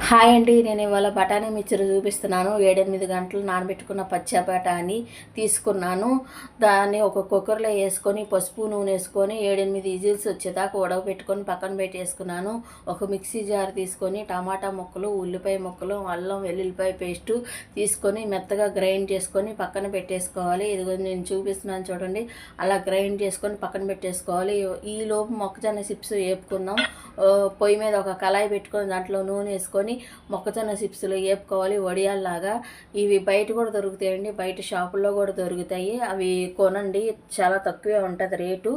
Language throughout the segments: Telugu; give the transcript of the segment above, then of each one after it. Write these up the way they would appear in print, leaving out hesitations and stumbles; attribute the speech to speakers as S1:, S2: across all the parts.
S1: హాయ్ అండి, నేను ఇవాళ బఠానీ మిక్చర్ చూపిస్తున్నాను. 7-8 గంటలు నానబెట్టుకున్న పచ్చి బఠానీ తీసుకున్నాను. దాన్ని ఒక కుక్కర్లో వేసుకొని పసుపు నూనె వేసుకొని 7-8 విజిల్స్ వచ్చేదాకా ఉడకబెట్టుకొని పక్కన పెట్టేసుకున్నాను. ఒక మిక్సీ జార్ తీసుకొని టమాటా ముక్కలు, ఉల్లిపాయ ముక్కలు, అల్లం వెల్లుల్లిపాయ పేస్టు తీసుకొని మెత్తగా గ్రైండ్ చేసుకొని పక్కన పెట్టేసుకోవాలి. ఇదిగో నేను చూపిస్తున్నాను చూడండి, అలా గ్రైండ్ చేసుకొని పక్కన పెట్టేసుకోవాలి. ఈలోపు మొక్కజొన్న చిప్స్ వేపుకుందాం. పొయ్యి మీద ఒక కళాయి పెట్టుకొని దాంట్లో నూనె వేసుకొని మొక్కజొన్న చిప్స్లు వేపుకోవాలి వడియాల్లాగా. ఇవి బయట కూడా దొరుకుతాయండి, బయట షాపుల్లో కూడా దొరుకుతాయి. అవి కొనండి, చాలా తక్కువే ఉంటుంది రేటు.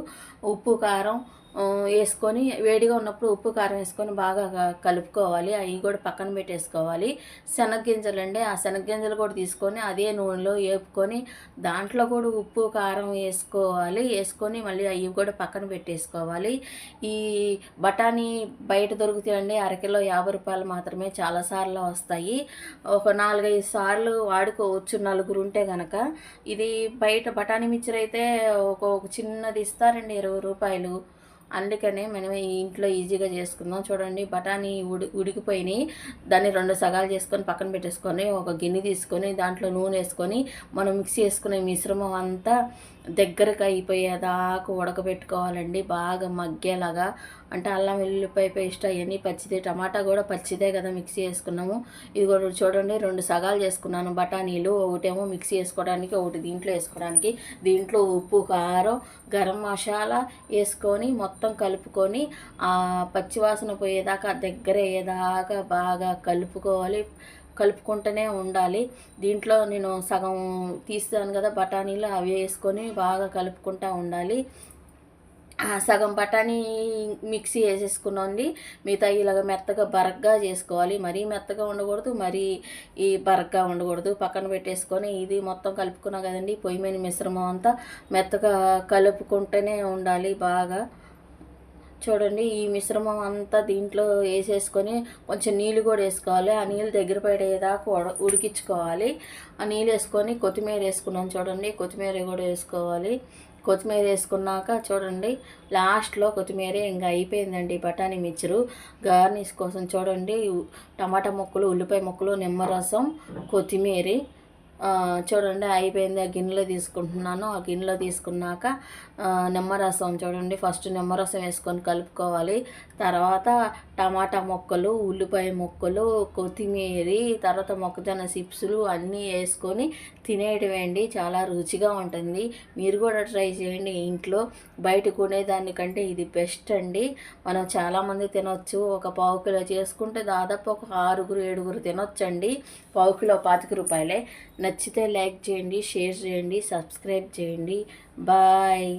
S1: ఉప్పు కారం వేసుకొని వేడిగా ఉన్నప్పుడు ఉప్పు కారం వేసుకొని బాగా కలుపుకోవాలి. అవి కూడా పక్కన పెట్టేసుకోవాలి. శనగగింజలు అండి, ఆ శనగగింజలు కూడా తీసుకొని అదే నూనెలో వేపుకొని దాంట్లో కూడా ఉప్పు కారం వేసుకొని మళ్ళీ అవి కూడా పక్కన పెట్టేసుకోవాలి. ఈ బఠానీ బయట దొరుకుతాయండి, అరకిలో 50 రూపాయలు మాత్రమే, చాలాసార్లు వస్తాయి. ఒక 4-5 సార్లు వాడుకోవచ్చు నలుగురు ఉంటే కనుక. ఇది బయట బఠానీ మిక్చర్ అయితే ఒక చిన్నది ఇస్తారండి 20 రూపాయలు. అందుకనే మనం ఇంట్లో ఈజీగా చేసుకుందాం. చూడండి, బఠానీ ఉడికిపోయినాయి. దాన్ని 2 సగాలు చేసుకొని పక్కన పెట్టేసుకొని ఒక గిన్నె తీసుకొని దాంట్లో నూనె వేసుకొని మనం మిక్సీ వేసుకునే మిశ్రమం అంతా దగ్గరకు అయిపోయేదాకా ఉడకబెట్టుకోవాలండి, బాగా మగ్గేలాగా. అంటే అల్లం వెల్లుల్లిపాయ పేస్ట్ అవన్నీ పచ్చిదే, టమాటా కూడా పచ్చిదే కదా మిక్సీ వేసుకున్నాము. ఇది కూడా చూడండి, 2 సగాలు చేసుకున్నాను బఠానీలు. ఒకటేమో మిక్సీ వేసుకోవడానికి, ఒకటి దీంట్లో వేసుకోవడానికి. దీంట్లో ఉప్పు కారం గరం మసాలా వేసుకొని మొత్తం కలుపుకొని ఆ పచ్చివాసన పోయేదాకా దగ్గర అయ్యేదాకా బాగా కలుపుకుంటూనే ఉండాలి. దీంట్లో నేను సగం తీస్తాను కదా బఠానీలు, అవి వేసుకొని బాగా కలుపుకుంటూ ఉండాలి. సగం బఠానీ మిక్సీ వేసేసుకున్నాండి. మిగతా ఇలాగ మెత్తగా బరగ్గా చేసుకోవాలి. మరీ మెత్తగా ఉండకూడదు, మరీ ఈ బరగ్గా ఉండకూడదు. పక్కన పెట్టేసుకొని ఇది మొత్తం కలుపుకున్నాం కదండి, పొయ్యి మీద మిశ్రమం అంతా మెత్తగా కలుపుకుంటూనే ఉండాలి బాగా. చూడండి, ఈ మిశ్రమం అంతా దీంట్లో వేసేసుకొని కొంచెం నీళ్ళు కూడా వేసుకోవాలి. ఆ నీళ్ళు దగ్గర పడేదాకా ఉడికించుకోవాలి. ఆ నీళ్ళు వేసుకొని కొత్తిమీర వేసుకున్నాను చూడండి, కొత్తిమీర కూడా వేసుకోవాలి. కొత్తిమీర వేసుకున్నాక చూడండి, లాస్ట్లో కొత్తిమీర ఇంకా అయిపోయిందండి బఠానీ మిక్చరు. గార్నిష్ కోసం చూడండి, టమాటా ముక్కలు, ఉల్లిపాయ ముక్కలు, నిమ్మరసం, కొత్తిమీర చూడండి అయిపోయింది. ఆ గిన్నెలో తీసుకుంటున్నాను. ఆ గిన్నెలో తీసుకున్నాక నిమ్మరసం చూడండి, ఫస్ట్ నిమ్మరసం వేసుకొని కలుపుకోవాలి. తర్వాత టమాటా ముక్కలు, ఉల్లిపాయ ముక్కలు, కొత్తిమీర, తర్వాత మొక్కజొన్న చిప్స్లు అన్నీ వేసుకొని తినేయడమేండి. చాలా రుచిగా ఉంటుంది. మీరు కూడా ట్రై చేయండి ఇంట్లో. బయట కొనేదానికంటే ఇది బెస్ట్ అండి. మనం చాలామంది తినొచ్చు. ఒక పావు కిలో చేసుకుంటే దాదాపు ఒక 6-7 తినొచ్చండి. పావు కిలో 25 రూపాయలే. నచ్చితే లైక్ చేయండి, షేర్ చేయండి, సబ్స్క్రైబ్ చేయండి. బాయ్.